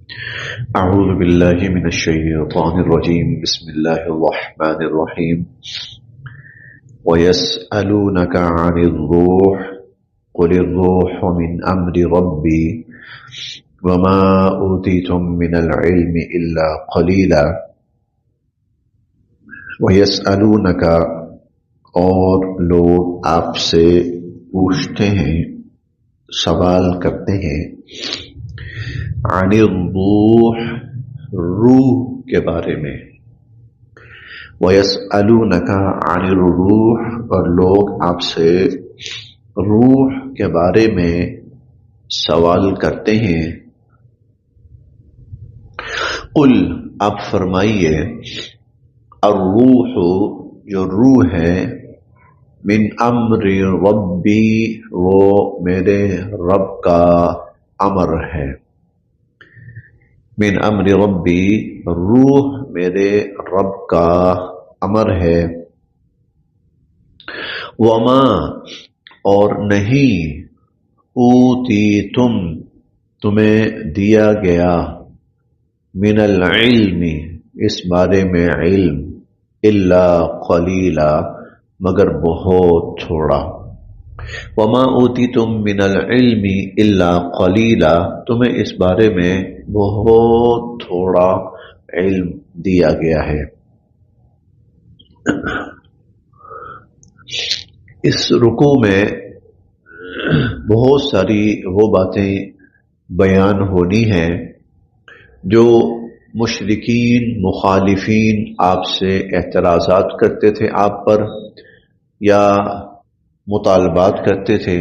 أعوذ بالله من الشيطان الرجيم بسم الله الرحمن الرحيم ويسألونك عن الروح قل الروح من أمر ربي وما أوتيتم من العلم إلا قليلا ويسألونك اور لوگ آپ سے پوچھتے ہیں، سوال کرتے ہیں، عن الروح، روح کے بارے میں، وَيَسْأَلُونَكَ عَنِ الروح، اور لوگ آپ سے روح کے بارے میں سوال کرتے ہیں۔ قل، آپ فرمائیے، الروح، جو روح ہے، من امر ربی، وہ میرے رب کا امر ہے۔ من امر ربی، روح میرے رب کا امر ہے۔ وما، اور نہیں، اوتیتم، تمہیں دیا گیا، من العلم، اس بارے میں علم، الا قلیلا، مگر بہت تھوڑا۔ وما اوتیتم من العلم الا قلیلا، تمہیں اس بارے میں بہت تھوڑا علم دیا گیا ہے۔ اس رکوع میں بہت ساری وہ باتیں بیان ہونی ہیں جو مشرکین، مخالفین آپ سے اعتراضات کرتے تھے آپ پر، یا مطالبات کرتے تھے،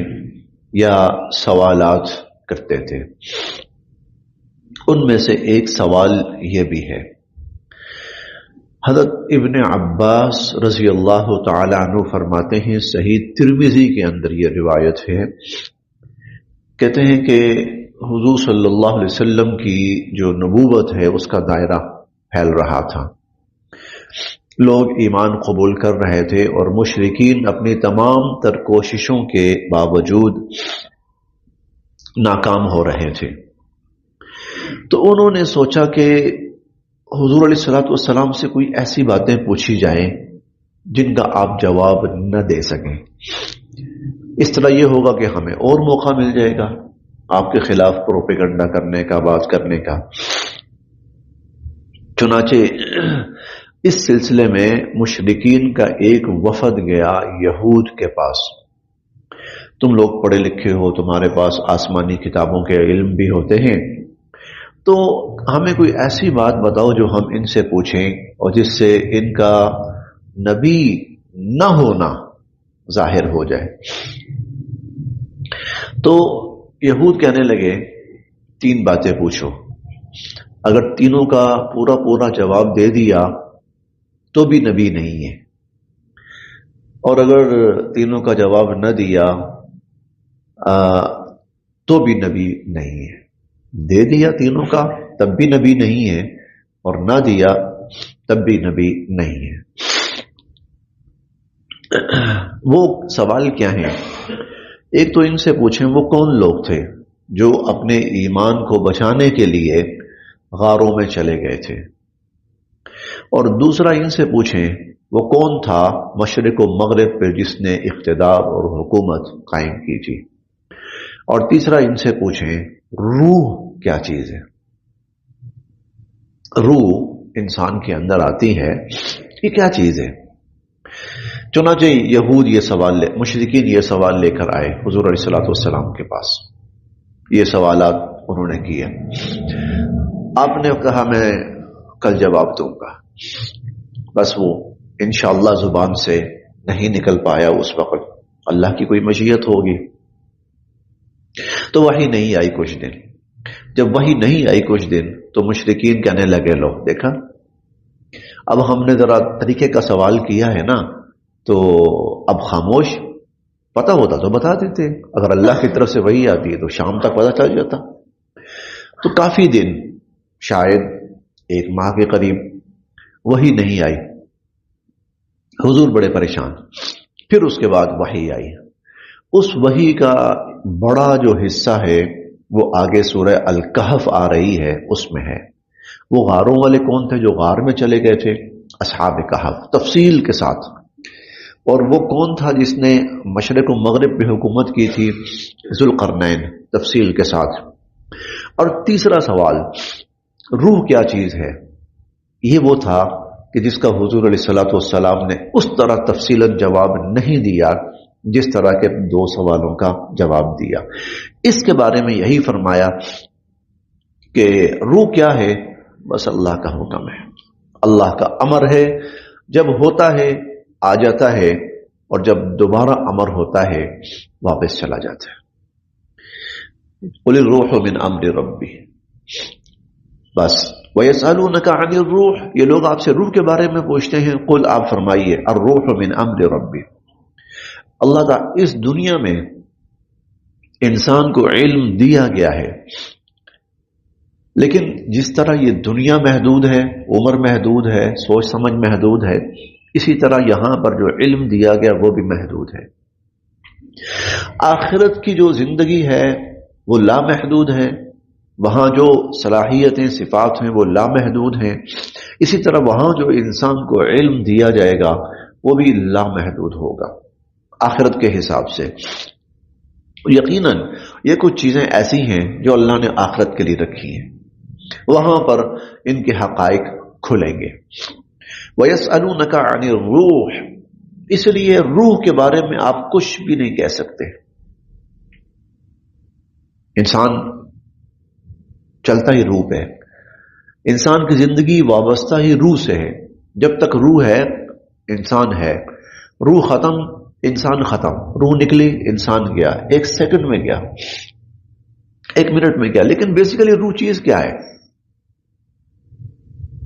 یا سوالات کرتے تھے۔ ان میں سے ایک سوال یہ بھی ہے، حضرت ابن عباس رضی اللہ تعالی عنہ فرماتے ہیں، صحیح ترمذی کے اندر یہ روایت ہے، کہتے ہیں کہ حضور صلی اللہ علیہ وسلم کی جو نبوت ہے اس کا دائرہ پھیل رہا تھا، لوگ ایمان قبول کر رہے تھے، اور مشرکین اپنی تمام تر کوششوں کے باوجود ناکام ہو رہے تھے۔ تو انہوں نے سوچا کہ حضور علیہ السلام سے کوئی ایسی باتیں پوچھی جائیں جن کا آپ جواب نہ دے سکیں، اس طرح یہ ہوگا کہ ہمیں اور موقع مل جائے گا آپ کے خلاف پروپیگنڈا کرنے کا، بات کرنے کا۔ چنانچہ اس سلسلے میں مشرکین کا ایک وفد گیا یہود کے پاس۔ تم لوگ پڑھے لکھے ہو، تمہارے پاس آسمانی کتابوں کے علم بھی ہوتے ہیں، تو ہمیں کوئی ایسی بات بتاؤ جو ہم ان سے پوچھیں اور جس سے ان کا نبی نہ ہونا ظاہر ہو جائے۔ تو یہود کہنے لگے، 3 باتیں پوچھو، اگر تینوں کا پورا جواب دے دیا تو بھی نبی نہیں ہے، اور اگر تینوں کا جواب نہ دیا تو بھی نبی نہیں ہے۔ دے دیا تینوں کا تب بھی نبی نہیں ہے، اور نہ دیا تب بھی نبی نہیں ہے۔ وہ سوال کیا ہے؟ ایک تو ان سے پوچھیں وہ کون لوگ تھے جو اپنے ایمان کو بچانے کے لیے غاروں میں چلے گئے تھے، اور دوسرا ان سے پوچھیں وہ کون تھا مشرق و مغرب پہ جس نے اقتدار اور حکومت قائم کی تھی، اور تیسرا ان سے پوچھیں روح کیا چیز ہے۔ روح انسان کے اندر آتی ہے، یہ کیا چیز ہے؟ چنانچہ یہود مشرکین یہ سوال لے کر آئے حضور علیہ السلام کے پاس، یہ سوالات انہوں نے کیے۔ آپ نے کہا میں کل جواب دوں گا، بس وہ انشاءاللہ زبان سے نہیں نکل پایا اس وقت، اللہ کی کوئی مشیت ہوگی۔ تو وحی نہیں آئی کچھ دن، جب وحی نہیں آئی کچھ دن تو مشرکین کہنے لگے، لو دیکھا، اب ہم نے ذرا طریقے کا سوال کیا ہے نا، تو اب خاموش، پتہ ہوتا تو بتا دیتے، اگر اللہ کی طرف سے وحی آتی ہے تو شام تک پتہ چل جاتا۔ تو کافی دن، شاید 1 ماہ کے قریب، وحی نہیں آئی، حضور بڑے پریشان۔ پھر اس کے بعد وحی آئی، اس وحی کا بڑا جو حصہ ہے وہ آگے سورہ الکہف آ رہی ہے، اس میں ہے۔ وہ غاروں والے کون تھے جو غار میں چلے گئے تھے؟ اصحاب کہف، تفصیل کے ساتھ۔ اور وہ کون تھا جس نے مشرق و مغرب پہ حکومت کی تھی؟ ذوالقرنین، تفصیل کے ساتھ۔ اور تیسرا سوال، روح کیا چیز ہے؟ یہ وہ تھا کہ جس کا حضور علیہ الصلوۃ والسلام نے اس طرح تفصیلاً جواب نہیں دیا جس طرح کے دو سوالوں کا جواب دیا۔ اس کے بارے میں یہی فرمایا کہ روح کیا ہے؟ بس اللہ کا حکم ہے، اللہ کا امر ہے، جب ہوتا ہے آ جاتا ہے، اور جب دوبارہ امر ہوتا ہے واپس چلا جاتا ہے۔ قل الروح من امر ربی، بس۔ وَيَسْأَلُونَكَ عَنِ الروح، یہ لوگ آپ سے روح کے بارے میں پوچھتے ہیں، قل آپ فرمائیے الروح من امر ربی، اللہ تعالیٰ اس دنیا میں انسان کو علم دیا گیا ہے، لیکن جس طرح یہ دنیا محدود ہے، عمر محدود ہے، سوچ سمجھ محدود ہے، اسی طرح یہاں پر جو علم دیا گیا وہ بھی محدود ہے۔ آخرت کی جو زندگی ہے وہ لامحدود ہے، وہاں جو صلاحیتیں صفات ہیں وہ لامحدود ہیں، اسی طرح وہاں جو انسان کو علم دیا جائے گا وہ بھی لامحدود ہوگا آخرت کے حساب سے۔ یقیناً یہ کچھ چیزیں ایسی ہیں جو اللہ نے آخرت کے لیے رکھی ہیں، وہاں پر ان کے حقائق کھلیں گے۔ وَيَسْأَلُونَكَ عَنِ الرُّوحِ، اس لیے روح کے بارے میں آپ کچھ بھی نہیں کہہ سکتے۔ انسان چلتا ہی روح ہے، انسان کی زندگی وابستہ ہی روح سے ہے۔ جب تک روح ہے انسان ہے، روح ختم انسان ختم، روح نکلی انسان گیا، ایک سیکنڈ میں گیا، ایک منٹ میں گیا۔ لیکن بیسیکلی روح چیز کیا ہے؟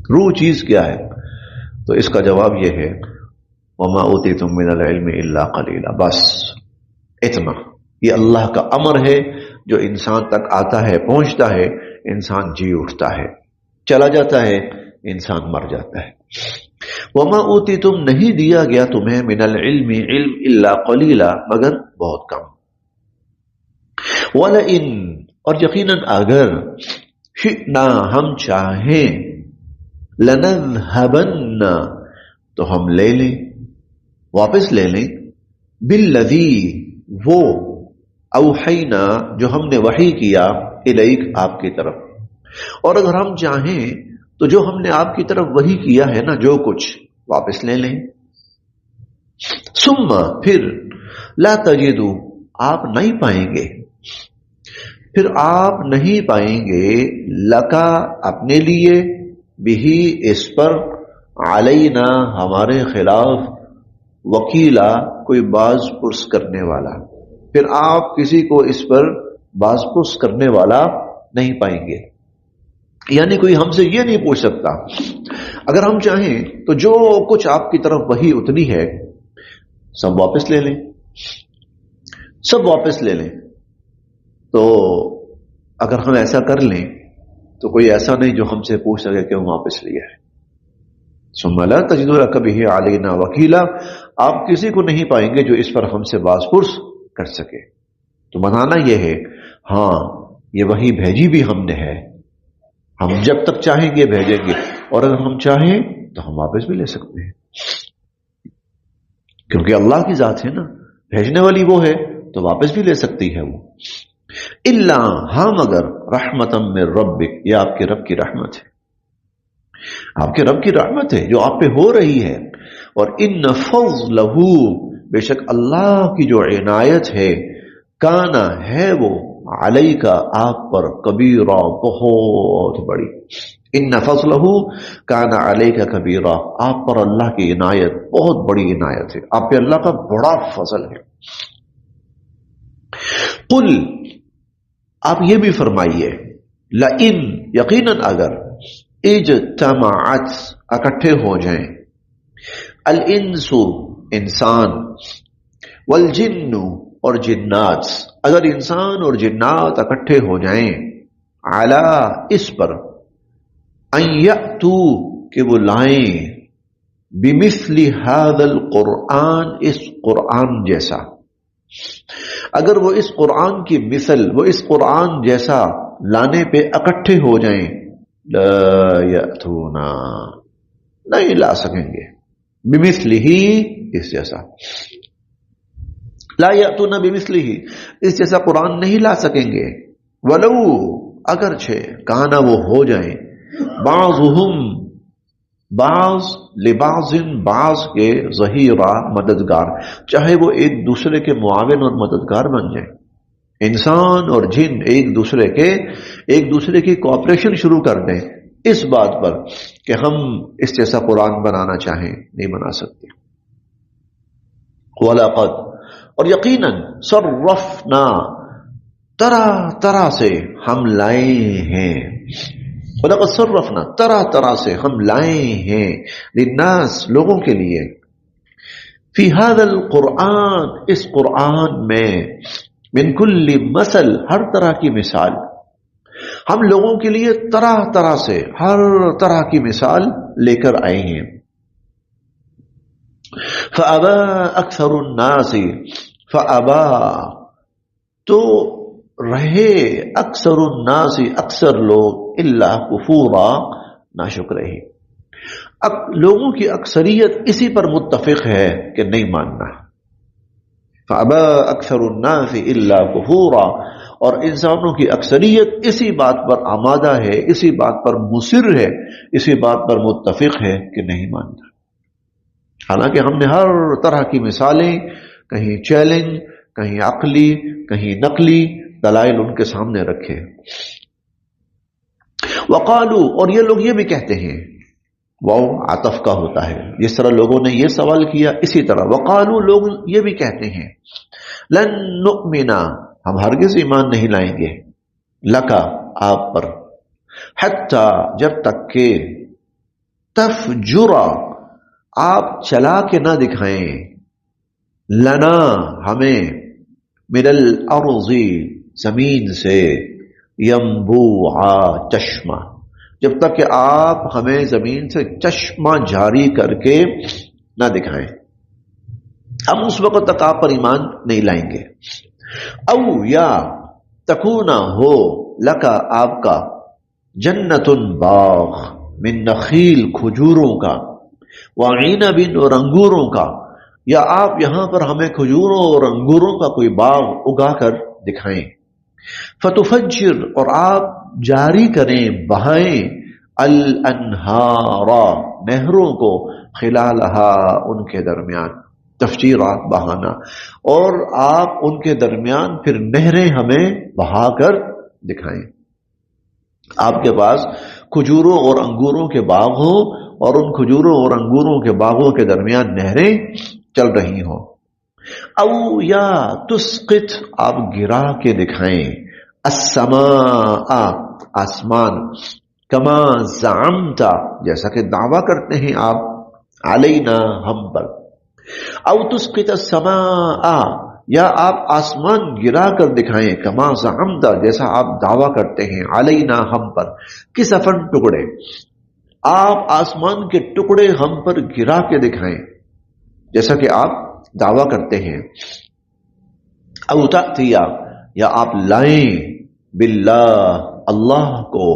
روح چیز کیا ہے؟ تو اس کا جواب یہ ہے وَمَا أُوتِيتُم مِّنَ الْعِلْمِ إِلَّا قَلِيلًا، بس اتنا۔ یہ اللہ کا امر ہے جو انسان تک آتا ہے، پہنچتا ہے، انسان جی اٹھتا ہے، چلا جاتا ہے، انسان مر جاتا ہے۔ وَمَا أُوتِيتُم، نہیں دیا گیا تمہیں، من العلم، علم، إِلَّا قَلِيلًا، مگر بہت کم۔ وَلَئِن، اور یقیناً اگر، شئنا، ہم چاہیں، لَنَذْهَبَنَّ، تو ہم لے لیں، واپس لے لیں، بِالَّذِي، وہ، اوحینا، جو ہم نے وحی کیا، الیک، آپ کی طرف۔ اور اگر ہم چاہیں تو جو ہم نے آپ کی طرف وحی کیا ہے نا، جو کچھ، واپس لے لیں۔ ثم، پھر، لا تجدو، آپ نہیں پائیں گے، پھر آپ نہیں پائیں گے، لکا، اپنے لیے، بھی، اس پر، علینا، ہمارے خلاف، وکیلا، کوئی باز پرس کرنے والا، پھر آپ کسی کو اس پر باز پرس کرنے والا نہیں پائیں گے۔ یعنی کوئی ہم سے یہ نہیں پوچھ سکتا۔ اگر ہم چاہیں تو جو کچھ آپ کی طرف وہی اتنی ہے سب واپس لے لیں، سب واپس لے لیں۔ تو اگر ہم ایسا کر لیں تو کوئی ایسا نہیں جو ہم سے پوچھ سکے کہ ہم واپس لیا ہے۔ ثم لا تجدوا لك به علينا وکیلا، آپ کسی کو نہیں پائیں گے جو اس پر ہم سے باز پرس کر سکے۔ تو بتانا یہ ہے، ہاں یہ وہی بھیجی بھی ہم نے ہے، ہم جب تک چاہیں گے بھیجیں گے، اور اگر ہم چاہیں تو ہم واپس بھی لے سکتے ہیں، کیونکہ اللہ کی ذات ہے نا، بھیجنے والی وہ ہے تو واپس بھی لے سکتی ہے وہ۔ الا، ہاں مگر، رحمتا من ربک، یہ آپ کے رب کی رحمت ہے، آپ کے رب کی رحمت ہے جو آپ پہ ہو رہی ہے۔ اور ان فضلہ، بے شک اللہ کی جو عنایت ہے، کانا، ہے وہ، علیکا، آپ پر، کبیرہ، بہت بڑی۔ ان فضلہ کانا علیکا کبیرہ، آپ پر اللہ کی عنایت بہت بڑی عنایت ہے، آپ پہ اللہ کا بڑا فضل ہے۔ قل، آپ یہ بھی فرمائیے، لئن، یقیناً اگر، اجتماعت، اکٹھے ہو جائیں، الانس، انسان، والجن، اور جنات، اگر انسان اور جنات اکٹھے ہو جائیں، علی، اس پر، ان یأتو، کہ وہ لائیں، بمثل ھذا القرآن، اس قرآن جیسا، اگر وہ اس قرآن کی مثل، وہ اس قرآن جیسا لانے پہ اکٹھے ہو جائیں، لا یأتونا، نہیں لا سکیں گے، بمثلہ، اس جیسا، لا یأتونا بمثلہ، اس جیسا قرآن نہیں لا سکیں گے، ولو، اگرچہ کانا وہ ہو جائیں، بعضهم، بعض لبعض، بعض کے ظہیرہ، مددگار، چاہے وہ ایک دوسرے کے معاون اور مددگار بن جائیں، انسان اور جن ایک دوسرے کی کوآپریشن شروع کر دیں اس بات پر کہ ہم اس جیسا قرآن بنانا چاہیں، نہیں بنا سکتے۔ وَلَقَدْ، اور یقیناً، صرفنا، طرح طرح سے ہم لائے ہیں، وَلَقَدْ صرفنا، طرح طرح سے ہم لائے ہیں، للناس، لوگوں کے لیے، فی هذا القرآن، اس قرآن میں، من کل مثل، ہر طرح کی مثال، ہم لوگوں کے لیے طرح طرح سے ہر طرح کی مثال لے کر آئے ہیں۔ فَأَبَى أَكْثَرُ النَّاسِ، فَأَبَى، تو رہے، اکثر الناس، اکثر لوگ، الا کفورا، ناشکر ہی، لوگوں کی اکثریت اسی پر متفق ہے کہ نہیں ماننا۔ فَأَبَى أَكْثَرُ النَّاسِ إِلَّا كُفُورًا، اور انسانوں کی اکثریت اسی بات پر آمادہ ہے، اسی بات پر مصر ہے، اسی بات پر متفق ہے کہ نہیں ماننا۔ حالانکہ ہم نے ہر طرح کی مثالیں، کہیں چیلنج، کہیں عقلی، کہیں نقلی دلائل ان کے سامنے رکھے۔ وقالو، اور یہ لوگ یہ بھی کہتے ہیں، وہ عطف کا ہوتا ہے، جس طرح لوگوں نے یہ سوال کیا اسی طرح وقالو، لوگ یہ بھی کہتے ہیں، لن نؤمنا، ہم ہرگز ایمان نہیں لائیں گے، لکا، آپ پر، حتی، جب تک کہ، تفجرا، آپ چلا کے نہ دکھائیں، لنا، ہمیں، من الارض، زمین سے، ینبوعا، چشمہ، جب تک کہ آپ ہمیں زمین سے چشمہ جاری کر کے نہ دکھائیں، ہم اس وقت تک آپ پر ایمان نہیں لائیں گے۔ او، یا، تکونا، ہو، لکا، آپ کا، جنت، باغ، من نخیل، کھجوروں کا، وعنب، اور انگوروں کا، یا آپ یہاں پر ہمیں کھجوروں اور انگوروں کا کوئی باغ اگا کر دکھائیں۔ فتفجر، اور آپ جاری کریں، بہائیں، الانہار، نہروں کو، خلالہا، ان کے درمیان، تفجیرہ، بہانا، اور آپ ان کے درمیان پھر نہریں ہمیں بہا کر دکھائیں۔ آپ کے پاس کھجوروں اور انگوروں کے باغ ہوں، اور ان کھجوروں اور انگوروں کے باغوں کے درمیان نہریں چل رہی ہوں۔ او، یا، تسقط، آپ گرا کے دکھائیں، السماء، آسمان، کما زعمت، جیسا کہ دعویٰ کرتے ہیں آپ، علینا، ہم پر، او تسقط السماء، یا آپ آسمان گرا کر دکھائیں، کما زعمت، جیسا آپ دعویٰ کرتے ہیں، علینا، ہم پر، کسفن، ٹکڑے، آپ آسمان کے ٹکڑے ہم پر گرا کے دکھائیں جیسا کہ آپ دعویٰ کرتے ہیں۔ او تأتیا، یا آپ لائیں، باللہ، اللہ کو،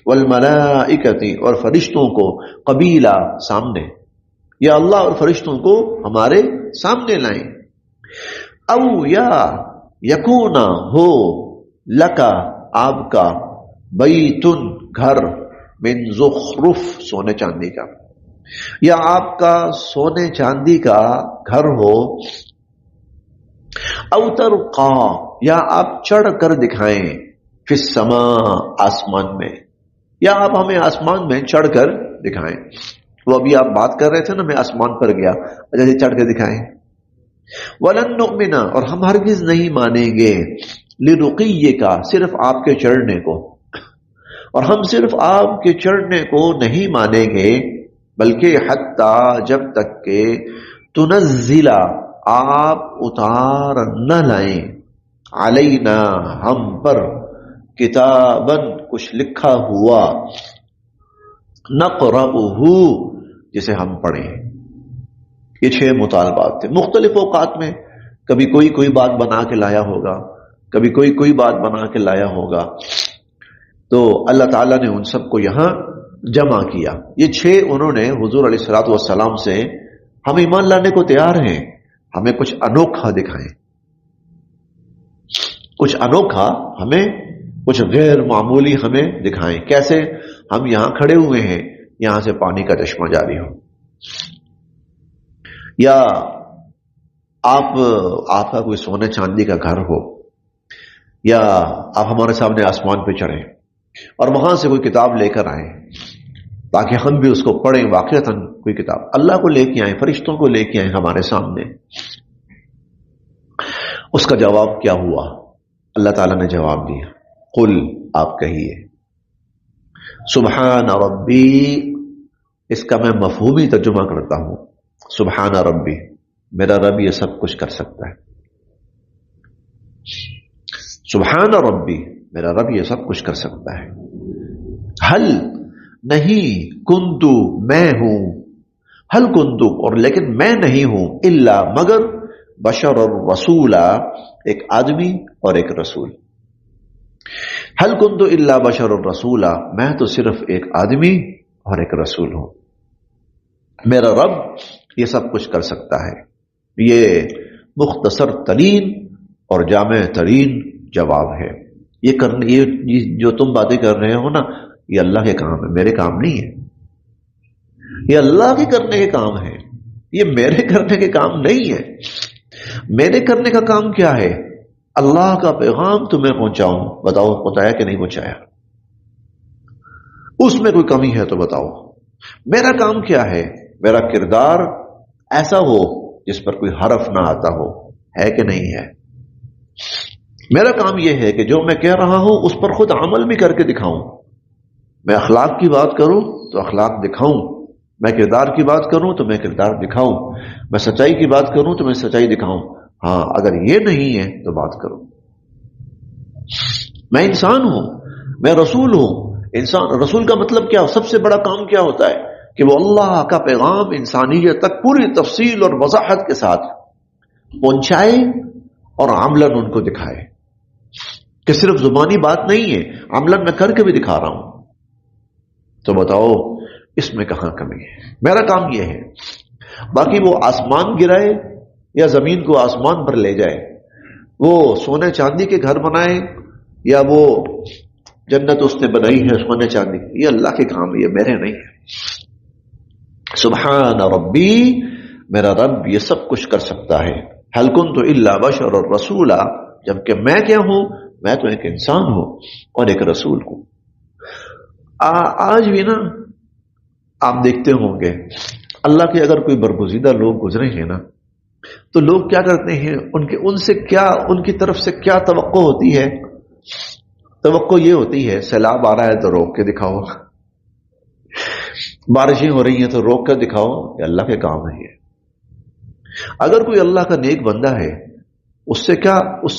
والملائکۃ، اور فرشتوں کو، قبیلہ، سامنے، یا اللہ اور فرشتوں کو ہمارے سامنے لائیں۔ او، یا، یکونا، ہو، لکا، آپ کا، بیتن، گھر، من زخرف، سونے چاندی کا، یا آپ کا سونے چاندی کا گھر ہو، او ترقا، یا آپ چڑھ کر دکھائیں، فی السماء، آسمان میں، یا آپ ہمیں آسمان میں چڑھ کر دکھائیں۔ وہ ابھی آپ بات کر رہے تھے نا، میں آسمان پر گیا، جیسے چڑھ کے دکھائیں۔ ولن نؤمن، اور ہم ہرگز نہیں مانیں گے، لرقیک، صرف آپ کے چڑھنے کو، اور ہم صرف آپ کے چڑھنے کو نہیں مانیں گے، بلکہ حتی، جب تک کہ، تنزل، آپ اتار نہ لائیں، علینا، ہم پر، کتابن، کچھ لکھا ہوا، نقرأہ، جسے ہم پڑھیں۔ یہ 6 مطالبات تھے، مختلف اوقات میں کبھی کوئی بات بنا کے لایا ہوگا، کبھی کوئی بات بنا کے لایا ہوگا. تو اللہ تعالیٰ نے ان سب کو یہاں جمع کیا. یہ 6 انہوں نے حضور علیہ الصلوۃ والسلام سے ہم ایمان لانے کو تیار ہیں، ہمیں کچھ انوکھا دکھائیں، کچھ انوکھا ہمیں، کچھ غیر معمولی ہمیں دکھائیں. کیسے؟ ہم یہاں کھڑے ہوئے ہیں، یہاں سے پانی کا چشمہ جاری ہو، یا آپ کا کوئی سونے چاندی کا گھر ہو، یا آپ ہمارے سامنے آسمان پہ چڑھیں اور وہاں سے کوئی کتاب لے کر آئیں تاکہ ہم بھی اس کو پڑھیں. واقعتاً کوئی کتاب اللہ کو لے کے آئیں، فرشتوں کو لے کے آئیں ہمارے سامنے. اس کا جواب کیا ہوا؟ اللہ تعالیٰ نے جواب دیا، قل، آپ کہیے، سبحان ربی. اس کا میں مفہومی ترجمہ کرتا ہوں. سبحان ربی، میرا رب یہ سب کچھ کر سکتا ہے. سبحان ربی، میرا رب یہ سب کچھ کر سکتا ہے. حل، نہیں، کنتو، میں ہوں، حل کنتو، اور لیکن میں نہیں ہوں، الا، مگر، بشر اور رسولا، ایک آدمی اور ایک رسول. حل کنتو الا بشر اور رسولا، میں تو صرف ایک آدمی اور ایک رسول ہوں. میرا رب یہ سب کچھ کر سکتا ہے. یہ مختصر ترین اور جامع ترین جواب ہے. یہ جو تم باتیں کر رہے ہو نا، یہ اللہ کے کام ہے، میرے کام نہیں ہے. یہ اللہ کے کرنے کے کام ہے، یہ میرے کرنے کے کام نہیں ہے. میرے کرنے کا کام کیا ہے؟ اللہ کا پیغام تمہیں پہنچاؤں. بتاؤ پہنچایا کہ نہیں پہنچایا؟ اس میں کوئی کمی ہے تو بتاؤ. میرا کام کیا ہے؟ میرا کردار ایسا ہو جس پر کوئی حرف نہ آتا ہو، ہے کہ نہیں ہے؟ میرا کام یہ ہے کہ جو میں کہہ رہا ہوں اس پر خود عمل بھی کر کے دکھاؤں. میں اخلاق کی بات کروں تو اخلاق دکھاؤں، میں کردار کی بات کروں تو میں کردار دکھاؤں، میں سچائی کی بات کروں تو میں سچائی دکھاؤں. ہاں، اگر یہ نہیں ہے تو بات کرو. میں انسان ہوں، میں رسول ہوں. انسان رسول کا مطلب کیا؟ سب سے بڑا کام کیا ہوتا ہے؟ کہ وہ اللہ کا پیغام انسانیت تک پوری تفصیل اور وضاحت کے ساتھ پہنچائے اور عملاً ان کو دکھائے. کہ صرف زبانی بات نہیں ہے، عملاً میں کر کے بھی دکھا رہا ہوں. تو بتاؤ اس میں کہاں کمی ہے؟ میرا کام یہ ہے. باقی وہ آسمان گرائے یا زمین کو آسمان پر لے جائے، وہ سونے چاندی کے گھر بنائے یا وہ جنت اس نے بنائی ہے سونے چاندی، یہ اللہ کے کام ہے، یہ میرے نہیں ہے. سبحان ربی، میرا رب یہ سب کچھ کر سکتا ہے. حل کنت الا بشر اور رسولا، جبکہ میں کیا ہوں؟ میں تو ایک انسان ہوں اور ایک رسول ہوں. آج بھی نا آپ دیکھتے ہوں گے، اللہ کے اگر کوئی برگزیدہ لوگ گزرے ہیں نا، تو لوگ کیا کرتے ہیں؟ ان سے کیا، ان کی طرف سے کیا توقع ہوتی ہے؟ توقع یہ ہوتی ہے سیلاب آ رہا ہے تو روک کے دکھاؤ، بارشیں ہو رہی ہیں تو روک کر دکھاؤ. یہ اللہ کے کام ہے. اگر کوئی اللہ کا نیک بندہ ہے، اس سے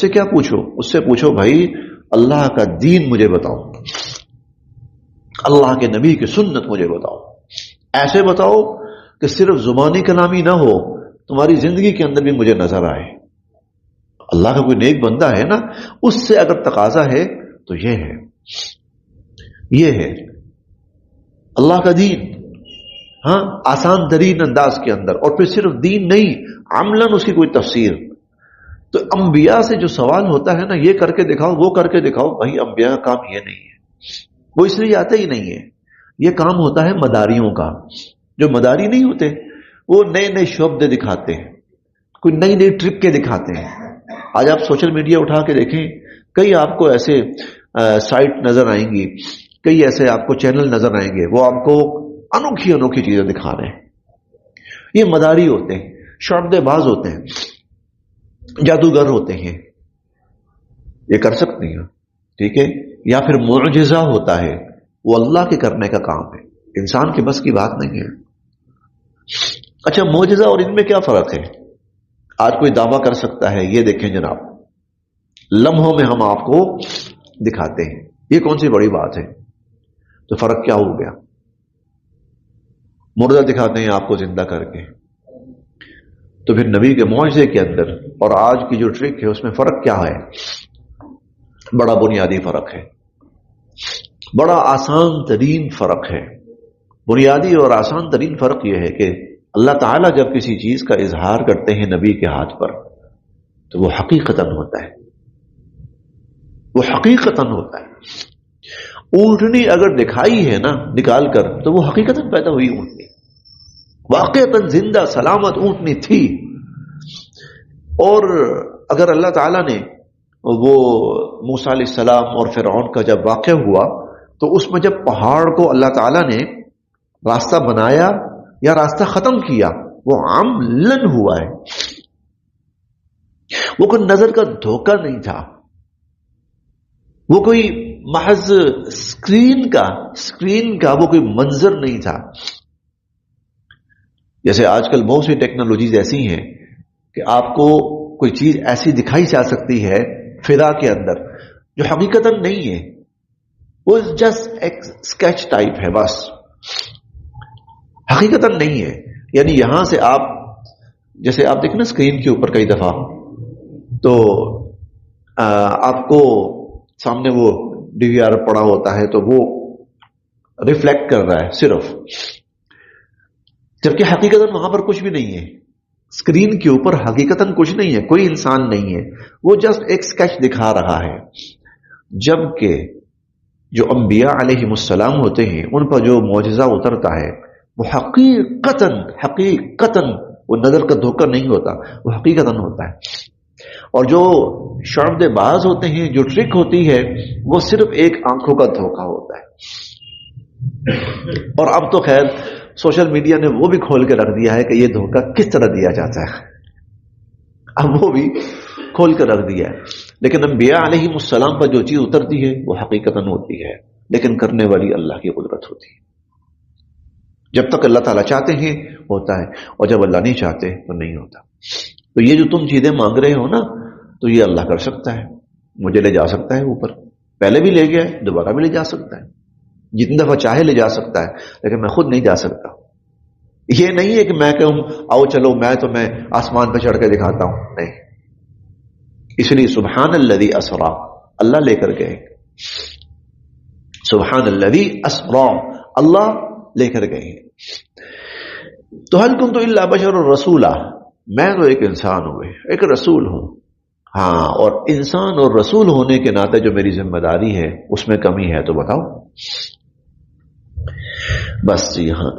کیا پوچھو؟ اس سے پوچھو بھائی اللہ کا دین مجھے بتاؤ، اللہ کے نبی کی سنت مجھے بتاؤ. ایسے بتاؤ کہ صرف زبانی کلامی نہ ہو، تمہاری زندگی کے اندر بھی مجھے نظر آئے. اللہ کا کوئی نیک بندہ ہے نا، اس سے اگر تقاضا ہے تو یہ ہے اللہ کا دین. ہاں، آسان ترین انداز کے اندر، اور پھر صرف دین نہیں، عملاً اس کی کوئی تفسیر. تو انبیاء سے جو سوال ہوتا ہے نا، یہ کر کے دکھاؤ، وہ کر کے دکھاؤ، بھائی انبیاء کا کام یہ نہیں ہے، وہ اس لیے آتا ہی نہیں ہے. یہ کام ہوتا ہے مداریوں کا. جو مداری نہیں ہوتے، وہ نئے نئے شعبے دکھاتے ہیں، کوئی نئی نئی ٹرپ کے دکھاتے ہیں. آج آپ سوشل میڈیا اٹھا کے دیکھیں، کئی آپ کو ایسے سائٹ نظر آئیں گی، کئی ایسے آپ کو چینل نظر آئیں گے، وہ آپ کو انوکھی انوکھی چیزیں دکھا رہے ہیں. یہ مداری ہوتے ہیں، شعبدے باز ہوتے ہیں، جادوگر ہوتے ہیں. یہ کر سکتے ہیں، ٹھیک ہے. یا پھر معجزہ ہوتا ہے، وہ اللہ کے کرنے کا کام ہے، انسان کے بس کی بات نہیں ہے. اچھا، معجزہ اور ان میں کیا فرق ہے؟ آج کوئی دعویٰ کر سکتا ہے، یہ دیکھیں جناب، لمحوں میں ہم آپ کو دکھاتے ہیں، یہ کون سی بڑی بات ہے؟ تو فرق کیا ہو گیا؟ مردہ دکھاتے ہیں آپ کو زندہ کر کے. تو پھر نبی کے معجزے کے اندر اور آج کی جو ٹرک ہے اس میں فرق کیا ہے؟ بڑا بنیادی فرق ہے، بڑا آسان ترین فرق ہے۔ بنیادی اور آسان ترین فرق یہ ہے کہ اللہ تعالیٰ جب کسی چیز کا اظہار کرتے ہیں نبی کے ہاتھ پر تو وہ حقیقتاً ہوتا ہے، وہ حقیقتاً ہوتا ہے۔ اونٹنی اگر دکھائی ہے نا نکال کر تو وہ حقیقتاً پیدا ہوئی اونٹنی، واقعتاً زندہ سلامت اونٹنی تھی۔ اور اگر اللہ تعالیٰ نے وہ موسیٰ علیہ السلام اور فرعون کا جب واقعہ ہوا تو اس میں جب پہاڑ کو اللہ تعالیٰ نے راستہ بنایا یا راستہ ختم کیا، وہ عملاً ہوا ہے، وہ کوئی نظر کا دھوکہ نہیں تھا، وہ کوئی محض اسکرین کا وہ کوئی منظر نہیں تھا۔ جیسے آج کل بہت سی ٹیکنالوجیز ایسی ہیں کہ آپ کو کوئی چیز ایسی دکھائی جا سکتی ہے فضا کے اندر جو حقیقتاً نہیں ہے، وہ جسٹ ایک اسکیچ ٹائپ ہے، بس حقیقتاً نہیں ہے۔ یعنی یہاں سے آپ جیسے آپ دیکھیں نا اسکرین کے اوپر کئی دفعہ تو آپ کو سامنے وہ ڈی وی آر پڑا ہوتا ہے تو وہ ریفلیکٹ کر رہا ہے صرف، جبکہ حقیقتاً وہاں پر کچھ بھی نہیں ہے، اسکرین کے اوپر حقیقتاً کچھ نہیں ہے، کوئی انسان نہیں ہے، وہ جسٹ ایک اسکیچ دکھا رہا ہے۔ جبکہ جو انبیاء علیہ السلام ہوتے ہیں ان پر جو معجزہ اترتا ہے وہ حقیقتاً وہ نظر کا دھوکہ نہیں ہوتا، وہ حقیقتاً ہوتا ہے۔ اور جو شعبدے باز ہوتے ہیں، جو ٹرک ہوتی ہے، وہ صرف ایک آنکھوں کا دھوکہ ہوتا ہے۔ اور اب تو خیر سوشل میڈیا نے وہ بھی کھول کے رکھ دیا ہے کہ یہ دھوکہ کس طرح دیا جاتا ہے، اب وہ بھی کھول کے رکھ دیا ہے۔ لیکن انبیاء علیہ السلام پر جو چیز اترتی ہے وہ حقیقتاً ہوتی ہے، لیکن کرنے والی اللہ کی قدرت ہوتی ہے۔ جب تک اللہ تعالیٰ چاہتے ہیں ہوتا ہے، اور جب اللہ نہیں چاہتے تو نہیں ہوتا۔ تو یہ جو تم چیزیں مانگ رہے ہو نا، تو یہ اللہ کر سکتا ہے، مجھے لے جا سکتا ہے اوپر، پہلے بھی لے گیا ہے، دوبارہ بھی لے جا سکتا ہے، جتنی دفعہ چاہے لے جا سکتا ہے، لیکن میں خود نہیں جا سکتا۔ یہ نہیں ہے کہ میں کہوں آؤ چلو میں آسمان پہ چڑھ کے دکھاتا ہوں، نہیں۔ اس لیے سبحان الذی اسرا، اللہ لے کر گئے، سبحان الذی اسرا، اللہ لے کر گئے۔ تو هل كنت الا بشر رسولا، میں تو ایک انسان ہوں، ایک رسول ہوں، ہاں، اور انسان اور رسول ہونے کے ناطے جو میری ذمہ داری ہے اس میں کمی ہے تو بتاؤ۔ بس یہاں